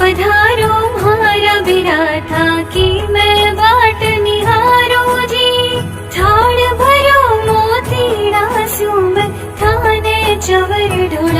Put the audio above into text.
पधारो म्हारा बिराथा की मैं बाट निहारो जी। थाड़ भरो मोतीड़ा सुम थाने चवर ढोल